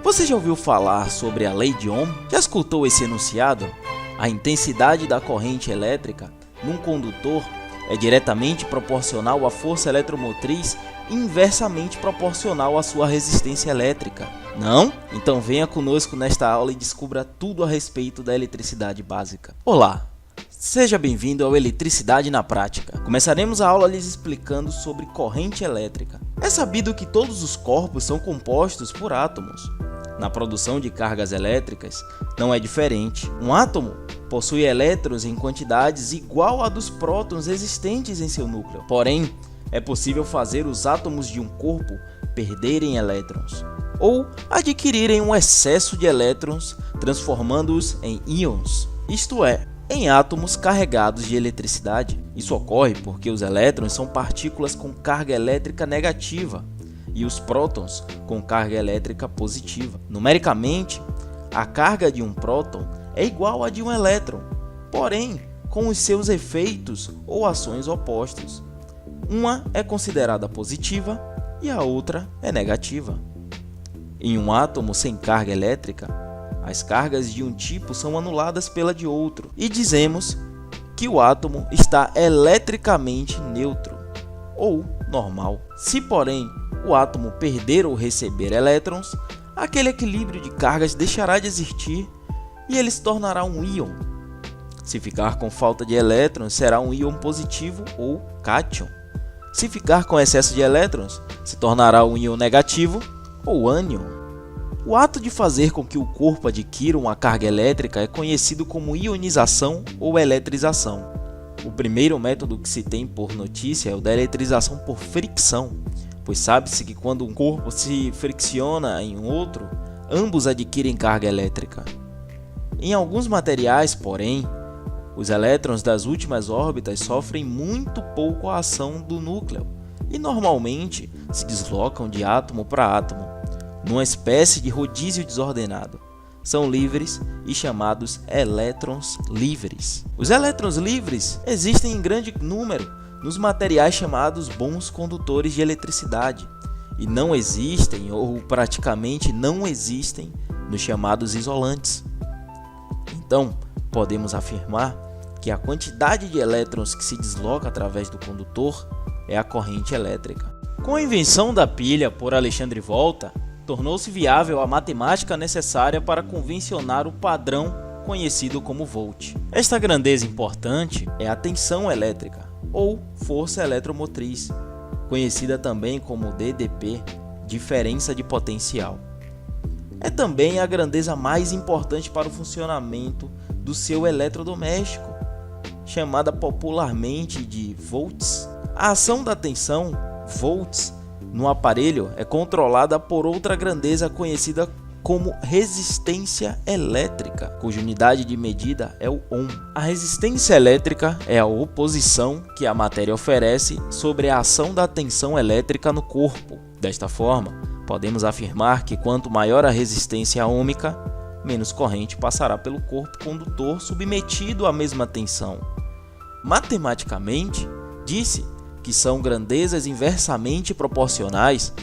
Você já ouviu falar sobre a lei de Ohm? Já escutou esse enunciado? A intensidade da corrente elétrica num condutor é diretamente proporcional à força eletromotriz e inversamente proporcional à sua resistência elétrica. Não? Então venha conosco nesta aula e descubra tudo a respeito da eletricidade básica. Olá! Seja bem-vindo ao Eletricidade na Prática. Começaremos a aula lhes explicando sobre corrente elétrica. É sabido que todos os corpos são compostos por átomos. Na produção de cargas elétricas, não é diferente. Um átomo possui elétrons em quantidades igual à dos prótons existentes em seu núcleo. Porém, é possível fazer os átomos de um corpo perderem elétrons ou adquirirem um excesso de elétrons, transformando-os em íons, isto é, em átomos carregados de eletricidade. Isso ocorre porque os elétrons são partículas com carga elétrica negativa e os prótons com carga elétrica positiva. Numericamente, a carga de um próton é igual à de um elétron, porém com os seus efeitos ou ações opostos. Uma é considerada positiva e a outra é negativa. Em um átomo sem carga elétrica, as cargas de um tipo são anuladas pela de outro e dizemos que o átomo está eletricamente neutro ou normal. Se, porém, o átomo perder ou receber elétrons, aquele equilíbrio de cargas deixará de existir e ele se tornará um íon. Se ficar com falta de elétrons, será um íon positivo ou cátion. Se ficar com excesso de elétrons, se tornará um íon negativo ou ânion. O ato de fazer com que o corpo adquira uma carga elétrica é conhecido como ionização ou eletrização. O primeiro método que se tem por notícia é o da eletrização por fricção, pois sabe-se que quando um corpo se fricciona em um outro, ambos adquirem carga elétrica. Em alguns materiais, porém, os elétrons das últimas órbitas sofrem muito pouco a ação do núcleo e normalmente se deslocam de átomo para átomo, numa espécie de rodízio desordenado. São livres e chamados elétrons livres. Os elétrons livres existem em grande número nos materiais chamados bons condutores de eletricidade e não existem ou praticamente não existem nos chamados isolantes. Então, podemos afirmar que a quantidade de elétrons que se desloca através do condutor é a corrente elétrica. Com a invenção da pilha por Alexandre Volta, tornou-se viável a matemática necessária para convencionar o padrão conhecido como volt. Esta grandeza importante é a tensão elétrica, ou força eletromotriz, conhecida também como DDP, diferença de potencial. É também a grandeza mais importante para o funcionamento do seu eletrodoméstico, chamada popularmente de volts. A ação da tensão, volts, no aparelho é controlada por outra grandeza conhecida como resistência elétrica, cuja unidade de medida é o ohm. A resistência elétrica é a oposição que a matéria oferece sobre a ação da tensão elétrica no corpo. Desta forma, podemos afirmar que quanto maior a resistência ôhmica, menos corrente passará pelo corpo condutor submetido à mesma tensão. Matematicamente, disse que são grandezas inversamente proporcionais,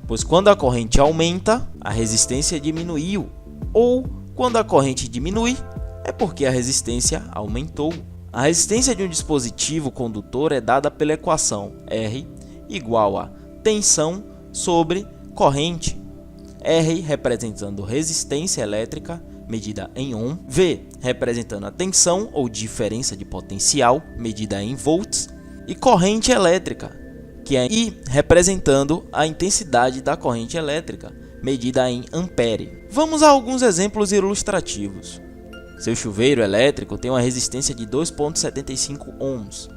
pois quando a corrente aumenta, a resistência diminuiu, ou quando a corrente diminui, é porque a resistência aumentou. A resistência de um dispositivo condutor é dada pela equação R igual a tensão sobre corrente, R representando resistência elétrica, medida em ohm, V representando a tensão ou diferença de potencial, medida em volts, e corrente elétrica, que é I representando a intensidade da corrente elétrica, medida em ampere. Vamos a alguns exemplos ilustrativos. Seu chuveiro elétrico tem uma resistência de 2,75 ohms.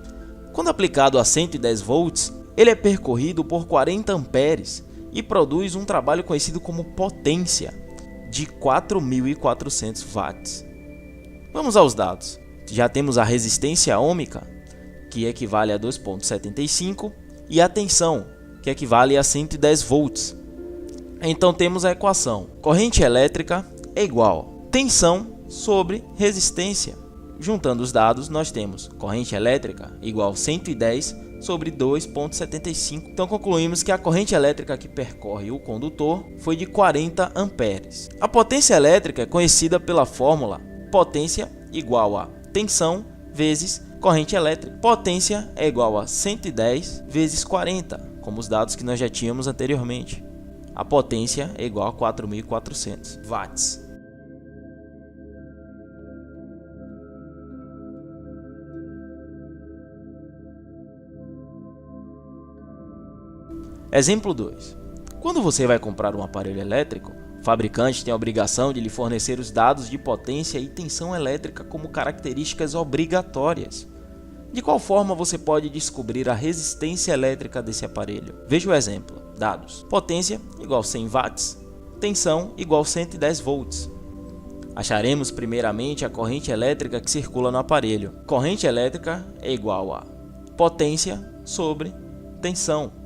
Quando aplicado a 110 volts, ele é percorrido por 40 amperes e produz um trabalho conhecido como potência de 4.400 watts. Vamos aos dados. Já temos a resistência ôhmica, que equivale a 2,75, e a tensão, que equivale a 110 volts. Então temos a equação: corrente elétrica é igual a tensão sobre resistência. Juntando os dados, nós temos corrente elétrica igual a 110 sobre 2,75. Então concluímos que a corrente elétrica que percorre o condutor foi de 40 amperes. A potência elétrica é conhecida pela fórmula potência igual a tensão vezes corrente elétrica. Potência é igual a 110 vezes 40, como os dados que nós já tínhamos anteriormente. A potência é igual a 4.400 watts. Exemplo 2. Quando você vai comprar um aparelho elétrico, o fabricante tem a obrigação de lhe fornecer os dados de potência e tensão elétrica como características obrigatórias. De qual forma você pode descobrir a resistência elétrica desse aparelho? Veja o exemplo. Dados. Potência igual 100 watts. Tensão igual 110 volts. Acharemos primeiramente a corrente elétrica que circula no aparelho. Corrente elétrica é igual a potência sobre tensão.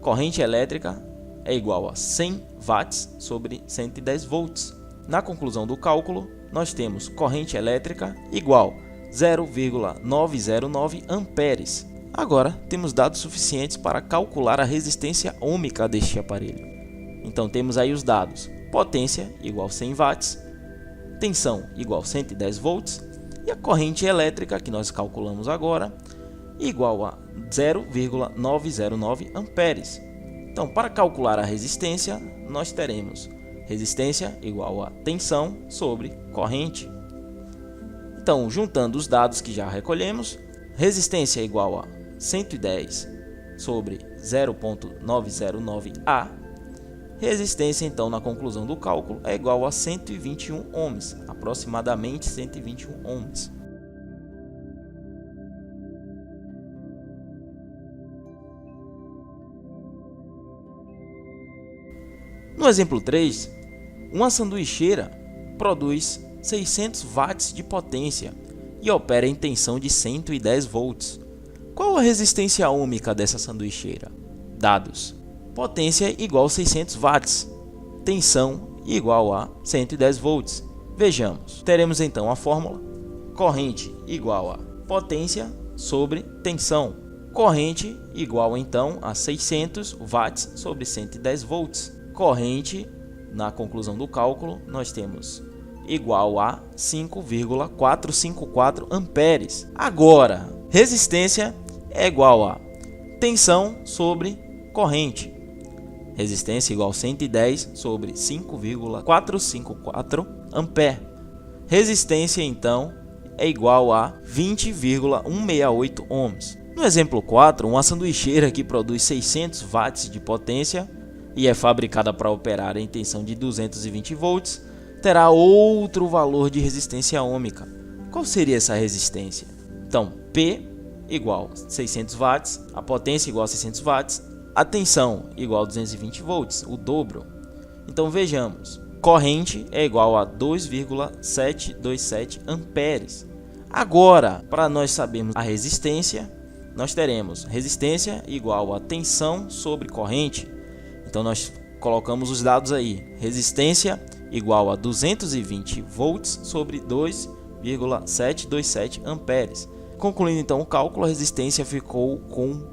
Corrente elétrica é igual a 100 watts sobre 110 volts. Na conclusão do cálculo, nós temos corrente elétrica igual 0,909 amperes. Agora, temos dados suficientes para calcular a resistência ohmica deste aparelho. Então, temos aí os dados. Potência igual 100 watts, tensão igual 110 volts e a corrente elétrica que nós calculamos agora igual a 0,909 amperes. Então, para calcular a resistência, nós teremos resistência igual a tensão sobre corrente. Então, juntando os dados que já recolhemos, resistência igual a 110 sobre 0,909 A. Resistência, então, na conclusão do cálculo, é igual a 121 ohms, aproximadamente 121 ohms. No exemplo 3, uma sanduicheira produz 600 watts de potência e opera em tensão de 110 volts. Qual a resistência ohmica dessa sanduicheira? Dados. Potência igual a 600 watts, tensão igual a 110 volts. Vejamos, teremos então a fórmula corrente igual a potência sobre tensão. Corrente igual então a 600 watts sobre 110 volts. Corrente, na conclusão do cálculo, nós temos igual a 5,454 amperes. Agora, resistência é igual a tensão sobre corrente. Resistência igual a 110 sobre 5,454 ampere. Resistência, então, é igual a 20,168 ohms. No exemplo 4, uma sanduicheira que produz 600 watts de potência e é fabricada para operar em tensão de 220 volts, terá outro valor de resistência ohmica. Qual seria essa resistência? Então, P igual a 600 watts, a potência igual a 600 watts, a tensão igual a 220 volts, o dobro. Então vejamos, corrente é igual a 2,727 amperes. Agora, para nós sabermos a resistência, nós teremos resistência igual a tensão sobre corrente. Então nós colocamos os dados aí. Resistência igual a 220 volts sobre 2,727 amperes. Concluindo então o cálculo, a resistência ficou com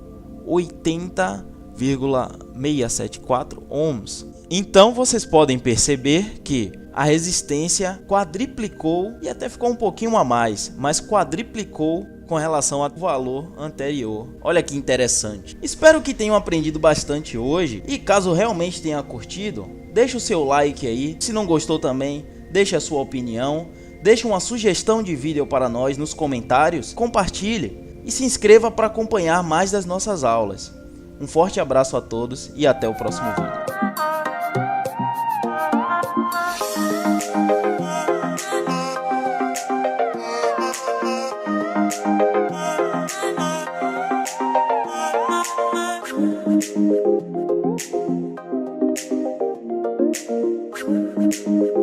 80,674 ohms. Então vocês podem perceber que a resistência quadriplicou e até ficou um pouquinho a mais, mas quadriplicou com relação ao valor anterior. Olha que interessante. Espero que tenham aprendido bastante hoje e caso realmente tenha curtido, deixa o seu like aí. Se não gostou também, deixa a sua opinião, deixa uma sugestão de vídeo para nós nos comentários, compartilhe e se inscreva para acompanhar mais das nossas aulas. Um forte abraço a todos e até o próximo vídeo. We'll be right back.